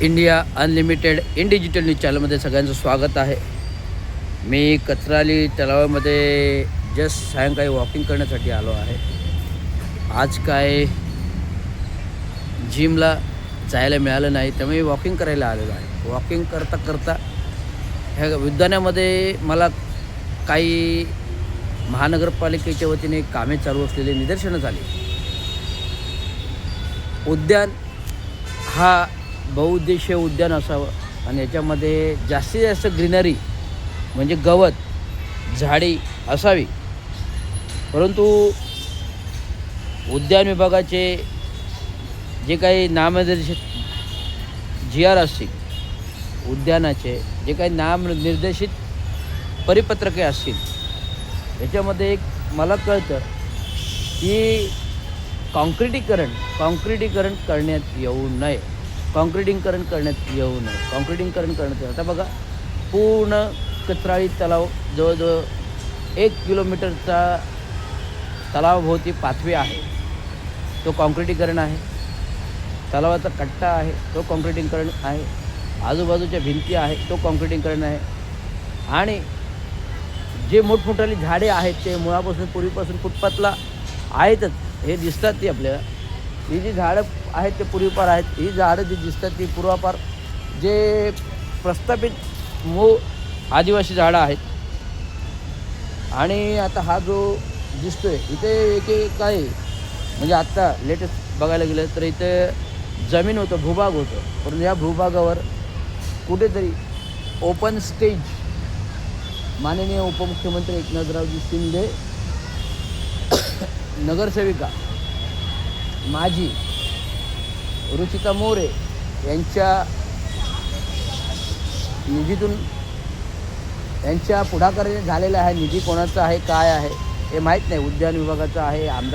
India unlimited in digital news चॅनलमध्ये सगळ्यांचं स्वागत आहे. मी कचराली तलावामध्ये जस्ट सायंकाळी वॉकिंग करण्यासाठी आलो आहे. आज काय जिमला जायला मिळालं नाही, त्यामुळे वॉकिंग करायला आलेलो आहे. वॉकिंग करता करता ह्या उद्यानामध्ये मला काही महानगरपालिकेच्या वतीने कामे चालू असलेले निदर्शनं झाली. उद्यान हा बहुउद्देशीय उद्यान असावं आणि याच्यामध्ये जास्तीत जास्त ग्रीनरी म्हणजे गवत झाडी असावी. परंतु उद्यान विभागाचे जे काही नामनिर्देशित GR असतील, उद्यानाचे जे काही नामनिर्देशित परिपत्रके असतील, याच्यामध्ये एक मला कळतं की कॉन्क्रिटीकरण करण्यात येऊ नये. कॉन्क्रिटीकरण करण्यात आता बघा, पूर्ण कचराळी तलाव जवळजवळ 1 किलोमीटरचा तलावाभोवती पाथवे आहे, तो कॉन्क्रिटीकरण आहे. तलावाचा कट्टा आहे, तो कॉन्क्रिटीकरण आहे. आजूबाजूच्या भिंती आहे, तो कॉन्क्रिटीकरण आहे. आणि जे मोठमोठाली झाडे आहेत ते मुळापासून पूर्वीपासून फुटपाथला आहेतच, हे दिसतात. ती आपल्याला ही जी झाडं आहेत ते पूर्वीपार आहेत. ही झाडं जी दिसतात ती पूर्वापार जे प्रस्थापित मूळ आदिवासी झाडं आहेत. आणि आता हा जो दिसतोय इथे एक काय म्हणजे आत्ता लेटेस्ट बघायला गेलं तर इथे जमीन होतं, भूभाग होतं. परंतु या भूभागावर कुठेतरी ओपन स्टेज माननीय उपमुख्यमंत्री एकनाथरावजी शिंदे, नगरसेविका माजी रुचिता मोरे यांच्या निधीतून, यांच्या पुढाकाराने झालेला आहे. निधी कोणाचा आहे काय आहे हे माहीत नाही. उद्यान विभागाचा आहे, आमदार